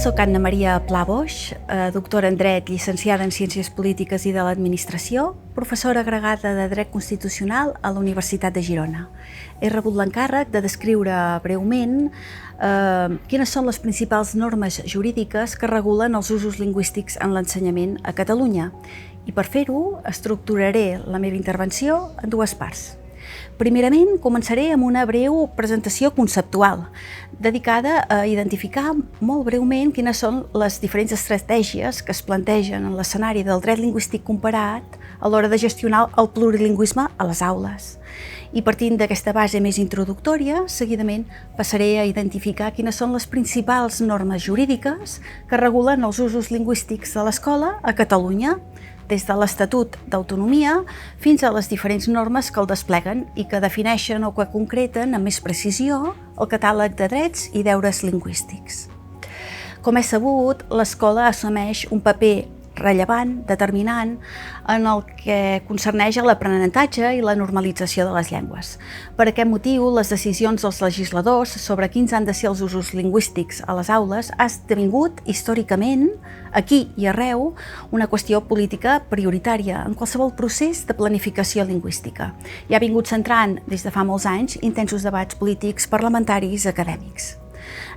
Soc Anna Maria Pla Boix, doctora en Dret, llicenciada en Ciències Polítiques i de l'Administració, professora agregada de Dret Constitucional a la Universitat de Girona. He rebut l'encàrrec de descriure breument quines són les principals normes jurídiques que regulen els usos lingüístics en l'ensenyament a Catalunya. I per fer-ho, estructuraré la meva intervenció en dues parts. Primerament, començaré amb una breu presentació conceptual, dedicada a identificar molt breument quines són les diferents estratègies que es plantegen en l'escenari del dret lingüístic comparat a l'hora de gestionar el plurilingüisme a les aules. I partint d'aquesta base més introductòria, seguidament passaré a identificar quines són les principals normes jurídiques que regulen els usos lingüístics de l'escola a Catalunya, des de l'Estatut d'Autonomia fins a les diferents normes que el despleguen i que defineixen o que concreten amb més precisió el catàleg de drets i deures lingüístics. Com és sabut, l'escola assumeix un paper rellevant, determinant, en el que concerneix a l'aprenentatge i la normalització de les llengües. Per aquest motiu, les decisions dels legisladors sobre quins han de ser els usos lingüístics a les aules ha esdevingut, històricament, aquí i arreu, una qüestió política prioritària en qualsevol procés de planificació lingüística. I ha vingut centrant, des de fa molts anys, intensos debats polítics, parlamentaris, acadèmics.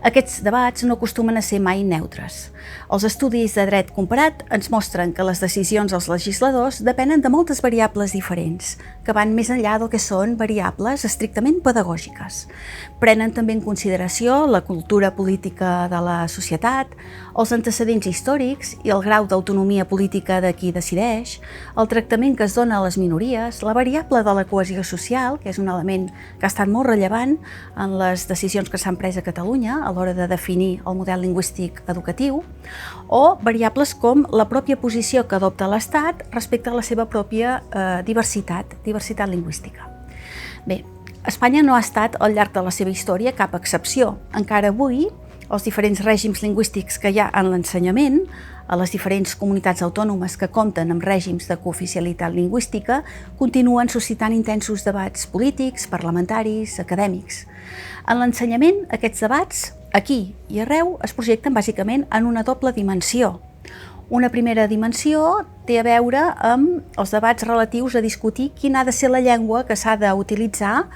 Aquests debats no acostumen a ser mai neutres. Els estudis de dret comparat ens mostren que les decisions dels legisladors depenen de moltes variables diferents, que van més enllà del que són variables estrictament pedagògiques. Prenen també en consideració la cultura política de la societat, els antecedents històrics i el grau d'autonomia política de qui decideix, el tractament que es dona a les minories, la variable de la cohesió social, que és un element que ha estat molt rellevant en les decisions que s'han pres a Catalunya a l'hora de definir el model lingüístic educatiu, o variables com la pròpia posició que adopta l'Estat respecte a la seva pròpia diversitat lingüística. Bé, Espanya no ha estat al llarg de la seva història cap excepció. Encara avui, els diferents règims lingüístics que hi ha en l'ensenyament, a les diferents comunitats autònomes que compten amb règims de cooficialitat lingüística, continuen suscitant intensos debats polítics, parlamentaris, acadèmics. En l'ensenyament, aquests debats, aquí i arreu, es projecten bàsicament en una doble dimensió. Una primera dimensió té a veure amb els debats relatius a discutir quina ha de ser la llengua que s'ha d'utilitzar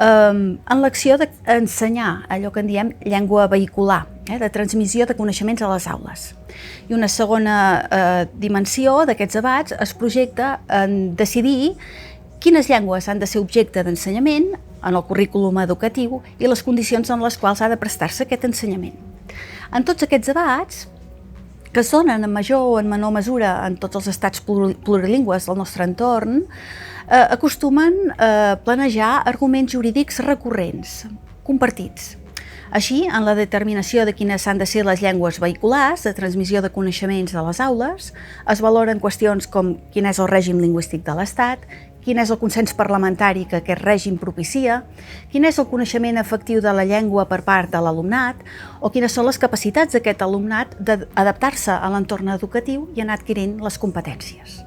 en l'acció d'ensenyar allò que en diem llengua vehicular, de transmissió de coneixements a les aules. I una segona dimensió d'aquests debats es projecta en decidir quines llengües han de ser objecte d'ensenyament en el currículum educatiu i les condicions en les quals ha de prestar-se aquest ensenyament. En tots aquests debats, que es donen en major o en menor mesura en tots els estats plurilingües del nostre entorn, acostumen a planejar arguments jurídics recurrents, compartits. Així, en la determinació de quines han de ser les llengües vehiculars de transmissió de coneixements a les aules, es valoren qüestions com quin és el règim lingüístic de l'Estat, quin és el consens parlamentari que aquest règim propicia, quin és el coneixement efectiu de la llengua per part de l'alumnat o quines són les capacitats d'aquest alumnat d'adaptar-se a l'entorn educatiu i anar adquirint les competències.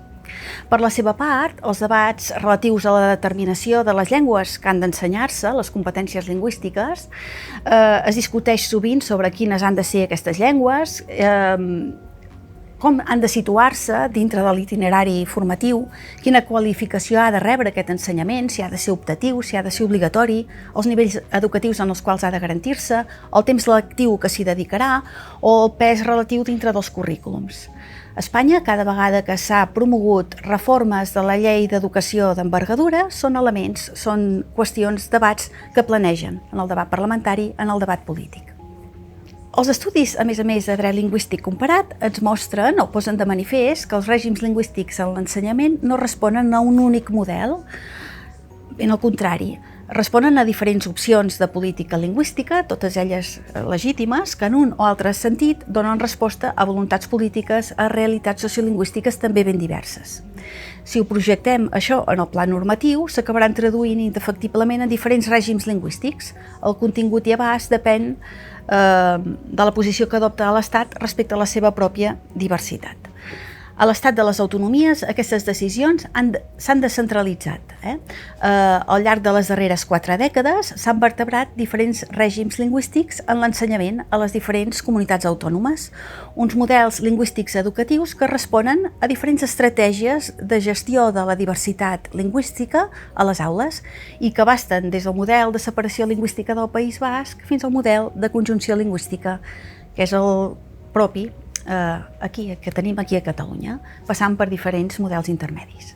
Per la seva part, els debats relatius a la determinació de les llengües que han d'ensenyar-se, les competències lingüístiques, es discuteix sovint sobre quines han de ser aquestes llengües, com han de situar-se dintre de l'itinerari formatiu, quina qualificació ha de rebre aquest ensenyament, si ha de ser optatiu, si ha de ser obligatori, els nivells educatius en els quals ha de garantir-se, el temps lectiu que s'hi dedicarà o el pes relatiu dintre dels currículums. A Espanya, cada vegada que s'ha promogut reformes de la llei d'educació d'envergadura, són qüestions, debats que planegen en el debat parlamentari, en el debat polític. Els estudis, a més, de dret lingüístic comparat ens mostren o posen de manifest que els règims lingüístics en l'ensenyament no responen a un únic model, ben al contrari, responen a diferents opcions de política lingüística, totes elles legítimes, que en un o altre sentit donen resposta a voluntats polítiques, a realitats sociolingüístiques també ben diverses. Si ho projectem això en el pla normatiu, s'acabaran traduint indefectiblement en diferents règims lingüístics. El contingut i abast depèn de la posició que adopta l'Estat respecte a la seva pròpia diversitat. A l'estat de les autonomies, aquestes decisions s'han descentralitzat. Al llarg de les darreres 4 dècades s'han vertebrat diferents règims lingüístics en l'ensenyament a les diferents comunitats autònomes, uns models lingüístics educatius que responen a diferents estratègies de gestió de la diversitat lingüística a les aules i que abasten des del model de separació lingüística del País Basc fins al model de conjunció lingüística, que és el propi que tenim aquí a Catalunya, passant per diferents models intermedis.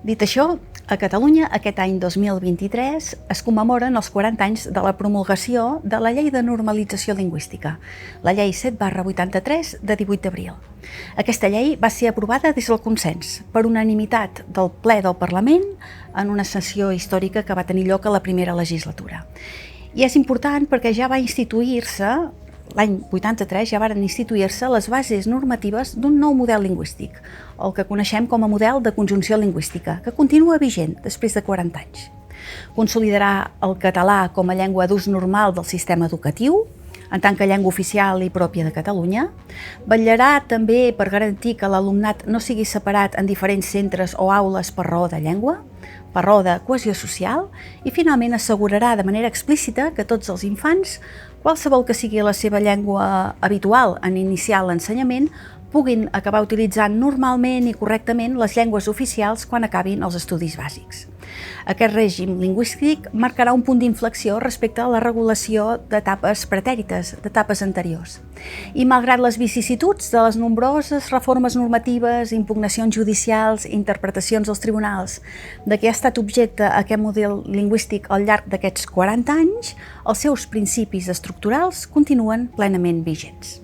Dit això, a Catalunya aquest any 2023 es commemoren els 40 anys de la promulgació de la Llei de Normalització Lingüística, la Llei 7/83 de 18 d'abril. Aquesta llei va ser aprovada des del consens, per unanimitat del ple del Parlament en una sessió històrica que va tenir lloc a la primera legislatura. I és important perquè ja va instituir-se l'any 83 ja varen instituir-se les bases normatives d'un nou model lingüístic, el que coneixem com a model de conjunció lingüística, que continua vigent després de 40 anys. Consolidarà el català com a llengua d'ús normal del sistema educatiu, en tant que llengua oficial i pròpia de Catalunya, vetllarà també per garantir que l'alumnat no sigui separat en diferents centres o aules per raó de llengua, per raó de cohesió social, i finalment assegurarà de manera explícita que tots els infants, qualsevol que sigui la seva llengua habitual en iniciar l'ensenyament, puguin acabar utilitzant normalment i correctament les llengües oficials quan acabin els estudis bàsics. Aquest règim lingüístic marcarà un punt d'inflexió respecte a la regulació d'etapes pretèrites, d'etapes anteriors. I malgrat les vicissituds de les nombroses reformes normatives, impugnacions judicials, interpretacions dels tribunals, de què ha estat objecte aquest model lingüístic al llarg d'aquests 40 anys, els seus principis estructurals continuen plenament vigents.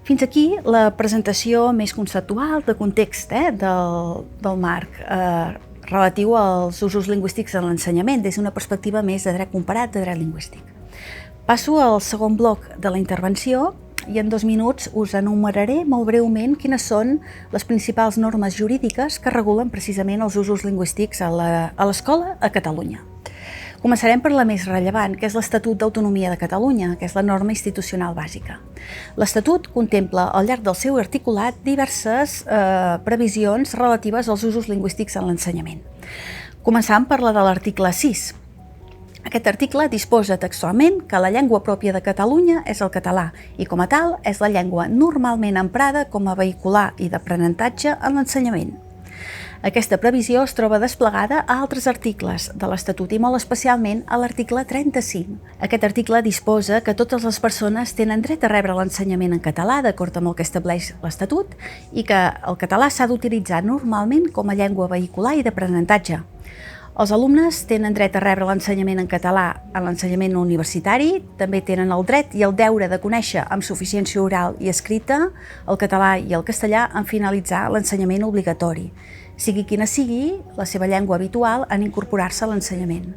Fins aquí la presentació més conceptual de context del marc relatiu als usos lingüístics en l'ensenyament des d'una perspectiva més de dret comparat, de dret lingüístic. Passo al segon bloc de la intervenció i en 2 minuts us enumeraré molt breument quines són les principals normes jurídiques que regulen precisament els usos lingüístics a l'escola a Catalunya. Començarem per la més rellevant, que és l'Estatut d'Autonomia de Catalunya, que és la norma institucional bàsica. L'Estatut contempla al llarg del seu articulat diverses previsions relatives als usos lingüístics en l'ensenyament. Començant per la de l'article 6. Aquest article disposa textualment que la llengua pròpia de Catalunya és el català i, com a tal, és la llengua normalment emprada com a vehicular i d'aprenentatge en l'ensenyament. Aquesta previsió es troba desplegada a altres articles de l'Estatut i molt especialment a l'article 35. Aquest article disposa que totes les persones tenen dret a rebre l'ensenyament en català d'acord amb el que estableix l'Estatut i que el català s'ha d'utilitzar normalment com a llengua vehicular i d'aprenentatge. Els alumnes tenen dret a rebre l'ensenyament en català en l'ensenyament universitari, també tenen el dret i el deure de conèixer amb suficiència oral i escrita el català i el castellà en finalitzar l'ensenyament obligatori, sigui quina sigui la seva llengua habitual en incorporar-se a l'ensenyament.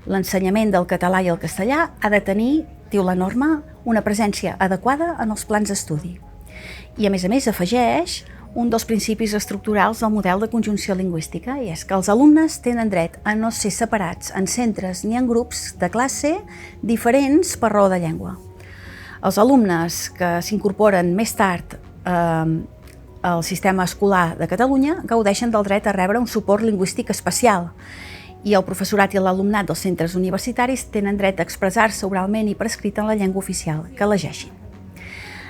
L'ensenyament del català i el castellà ha de tenir, diu la norma, una presència adequada en els plans d'estudi. I a més afegeix un dels principis estructurals del model de conjunció lingüística, i és que els alumnes tenen dret a no ser separats en centres ni en grups de classe diferents per raó de llengua. Els alumnes que s'incorporen més tard al sistema escolar de Catalunya gaudeixen del dret a rebre un suport lingüístic especial i el professorat i l'alumnat dels centres universitaris tenen dret a expressar-se oralment i per escrit en la llengua oficial que elegeixin.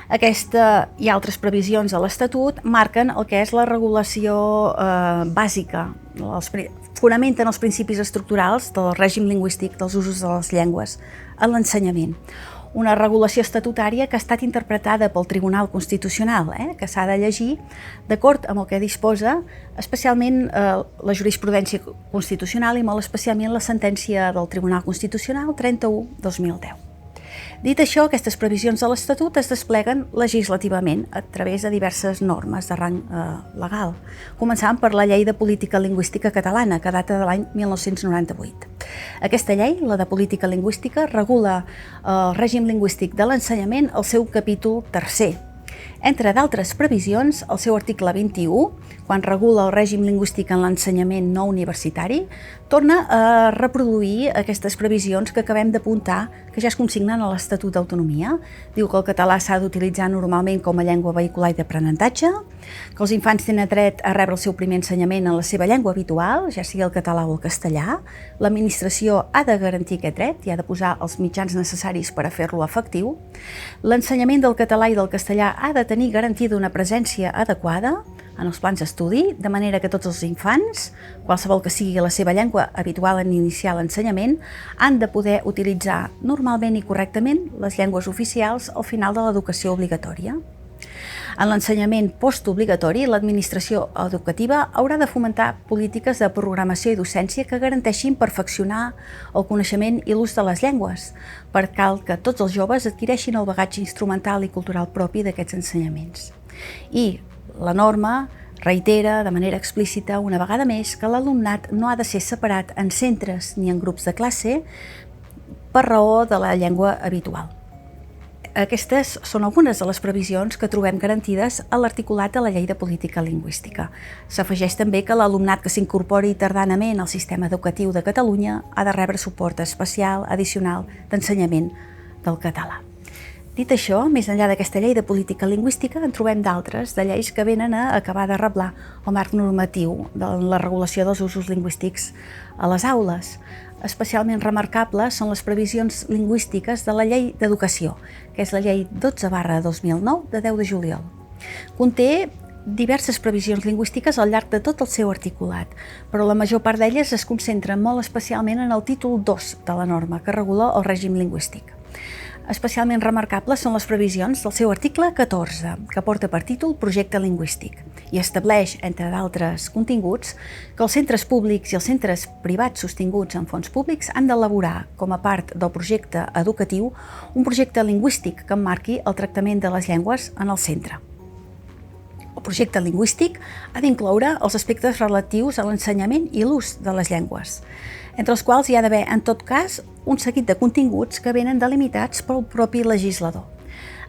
Aquesta i altres previsions de l'Estatut marquen el que és la regulació bàsica, fonamenten els principis estructurals del règim lingüístic dels usos de les llengües en l'ensenyament. Una regulació estatutària que ha estat interpretada pel Tribunal Constitucional, que s'ha de llegir d'acord amb el que disposa especialment la jurisprudència constitucional i molt especialment la sentència del Tribunal Constitucional 31/2010. Dit això, aquestes previsions de l'Estatut es despleguen legislativament a través de diverses normes de rang legal, començant per la Llei de Política Lingüística Catalana, que data de l'any 1998. Aquesta llei, la de Política Lingüística, regula el règim lingüístic de l'ensenyament al seu capítol tercer. Entre d'altres previsions, el seu article 21 quan regula el règim lingüístic en l'ensenyament no universitari, torna a reproduir aquestes previsions que acabem d'apuntar, que ja es consignen a l'Estatut d'Autonomia. Diu que el català s'ha d'utilitzar normalment com a llengua vehicular i d'aprenentatge, que els infants tenen dret a rebre el seu primer ensenyament en la seva llengua habitual, ja sigui el català o el castellà. L'administració ha de garantir aquest dret i ha de posar els mitjans necessaris per a fer-lo efectiu. L'ensenyament del català i del castellà ha de tenir garantida una presència adequada en els plans d'estudi, de manera que tots els infants, qualsevol que sigui la seva llengua habitual en iniciar l'ensenyament, han de poder utilitzar normalment i correctament les llengües oficials al final de l'educació obligatòria. En l'ensenyament postobligatori, l'administració educativa haurà de fomentar polítiques de programació i docència que garanteixin perfeccionar el coneixement i l'ús de les llengües, per cal que tots els joves adquireixin el bagatge instrumental i cultural propi d'aquests ensenyaments. I la norma reitera de manera explícita una vegada més que l'alumnat no ha de ser separat en centres ni en grups de classe per raó de la llengua habitual. Aquestes són algunes de les previsions que trobem garantides a l'articulat de la Llei de Política Lingüística. S'afegeix també que l'alumnat que s'incorpori tardanament al sistema educatiu de Catalunya ha de rebre suport especial addicional d'ensenyament del català. Dit això, més enllà d'aquesta llei de política lingüística, en trobem d'altres, de lleis que venen a acabar de reblar el marc normatiu de la regulació dels usos lingüístics a les aules. Especialment remarcables són les previsions lingüístiques de la Llei d'Educació, que és la Llei 12/2009 de 10 de juliol. Conté diverses previsions lingüístiques al llarg de tot el seu articulat, però la major part d'elles es concentren molt especialment en el títol 2 de la norma, que regula el règim lingüístic. Especialment remarcables són les previsions del seu article 14, que porta per títol Projecte lingüístic, i estableix, entre d'altres continguts, que els centres públics i els centres privats sostinguts amb fons públics han d'elaborar, com a part del projecte educatiu, un projecte lingüístic que emmarqui el tractament de les llengües en el centre. El projecte lingüístic ha d'incloure els aspectes relatius a l'ensenyament i l'ús de les llengües, entre els quals hi ha d'haver, en tot cas, un seguit de continguts que venen delimitats pel propi legislador.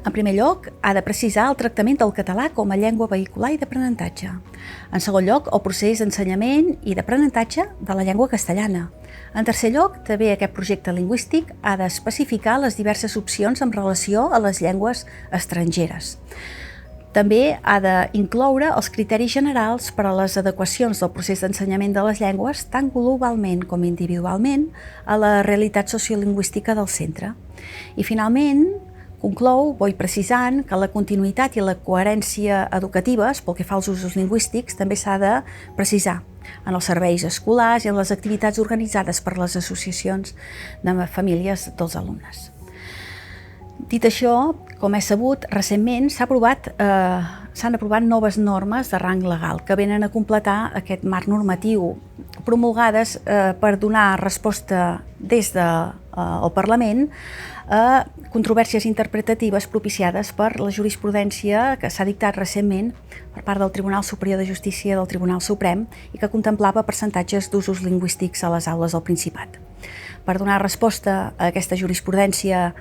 En primer lloc, ha de precisar el tractament del català com a llengua vehicular i d'aprenentatge. En segon lloc, el procés d'ensenyament i d'aprenentatge de la llengua castellana. En tercer lloc, també aquest projecte lingüístic ha d'especificar les diverses opcions en relació a les llengües estrangeres. També ha d'incloure els criteris generals per a les adequacions del procés d'ensenyament de les llengües, tant globalment com individualment, a la realitat sociolingüística del centre. I finalment, conclou, vull precisant, que la continuïtat i la coherència educatives, pel que fa als usos lingüístics, també s'ha de precisar en els serveis escolars i en les activitats organitzades per les associacions de famílies dels alumnes. Dit això, com és sabut, recentment s'han aprovat noves normes de rang legal que venen a completar aquest marc normatiu, promulgades per donar resposta des del Parlament a controvèrsies interpretatives propiciades per la jurisprudència que s'ha dictat recentment per part del Tribunal Superior de Justícia i del Tribunal Suprem i que contemplava percentatges d'usos lingüístics a les aules del Principat. Per donar resposta a aquesta jurisprudència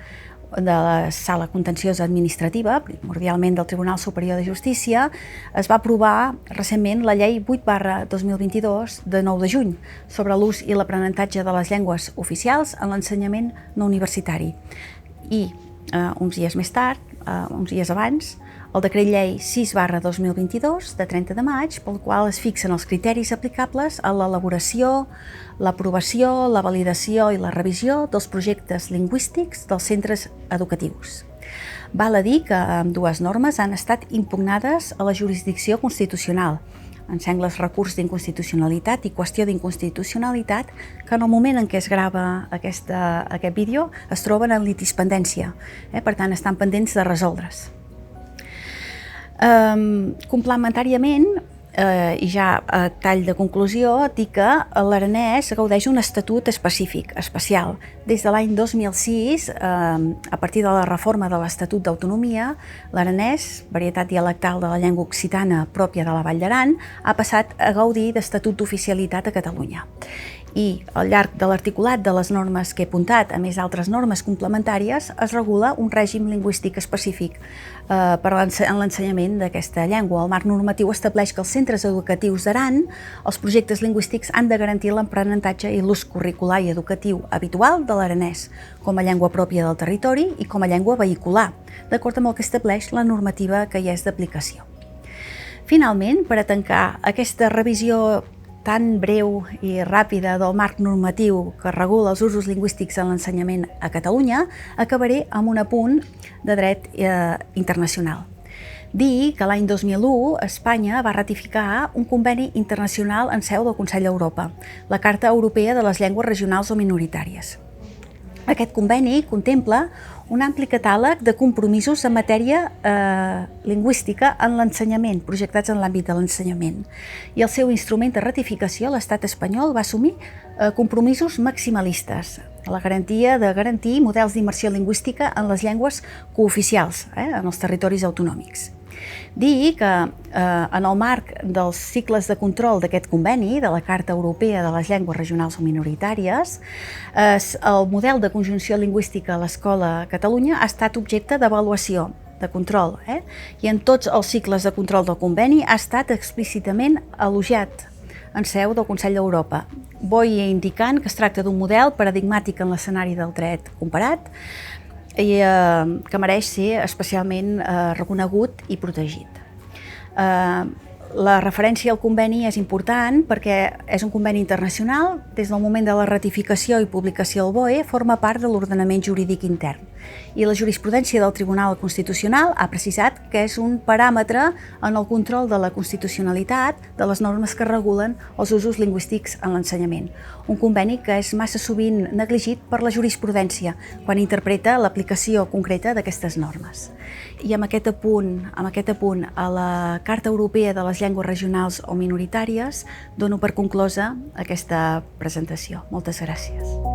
de la Sala Contenciosa Administrativa, primordialment del Tribunal Superior de Justícia, es va aprovar recentment la Llei 8/2022 de 9 de juny sobre l'ús i l'aprenentatge de les llengües oficials en l'ensenyament no universitari. I uns dies més tard, uns dies abans, el decret llei 6/2022 de 30 de maig, pel qual es fixen els criteris aplicables a l'elaboració, l'aprovació, la validació i la revisió dels projectes lingüístics dels centres educatius. Val a dir que ambdues normes han estat impugnades a la jurisdicció constitucional, en sengles recurs d'inconstitucionalitat i qüestió d'inconstitucionalitat que en el moment en què es grava aquest vídeo es troben en litispendència, per tant estan pendents de resoldre's. Complementàriament, i ja a tall de conclusió, dir que l'Aranès gaudeix un estatut específic, especial. Des de l'any 2006, a partir de la reforma de l'Estatut d'Autonomia, l'Aranès, varietat dialectal de la llengua occitana pròpia de la Vall d'Aran, ha passat a gaudir d'estatut d'oficialitat a Catalunya. I al llarg de l'articulat de les normes que he apuntat, a més altres normes complementàries, es regula un règim lingüístic específic en l'ensenyament d'aquesta llengua. El marc normatiu estableix que els centres educatius d'Aran, els projectes lingüístics han de garantir l'aprenentatge i l'ús curricular i educatiu habitual de l'aranès com a llengua pròpia del territori i com a llengua vehicular, d'acord amb el que estableix la normativa que hi és d'aplicació. Finalment, per a tancar aquesta revisió tan breu i ràpida del marc normatiu que regula els usos lingüístics en l'ensenyament a Catalunya, acabaré amb un apunt de dret internacional. Dir que l'any 2001 Espanya va ratificar un conveni internacional en seu del Consell d'Europa, la Carta Europea de les Llengües Regionals o Minoritàries. Aquest conveni contempla un ampli catàleg de compromisos en matèria lingüística en l'ensenyament, projectats en l'àmbit de l'ensenyament. I el seu instrument de ratificació, l'Estat espanyol, va assumir compromisos maximalistes, la garantia de garantir models d'immersió lingüística en les llengües cooficials en els territoris autonòmics. Dir que en el marc dels cicles de control d'aquest conveni, de la Carta Europea de les Llengües Regionals o Minoritàries, el model de conjunció lingüística a l'Escola a Catalunya ha estat objecte d'avaluació, de control, i en tots els cicles de control del conveni ha estat explícitament elogiat en seu del Consell d'Europa, indicant que es tracta d'un model paradigmàtic en l'escenari del dret comparat i que mereix ser especialment reconegut i protegit. La referència al conveni és important perquè és un conveni internacional. Des del moment de la ratificació i publicació al BOE forma part de l'ordenament jurídic intern. I la jurisprudència del Tribunal Constitucional ha precisat que és un paràmetre en el control de la constitucionalitat de les normes que regulen els usos lingüístics en l'ensenyament. Un conveni que és massa sovint negligit per la jurisprudència quan interpreta l'aplicació concreta d'aquestes normes. I amb aquest apunt a la Carta Europea de les Llengües Regionals o Minoritàries dono per conclosa aquesta presentació. Moltes gràcies.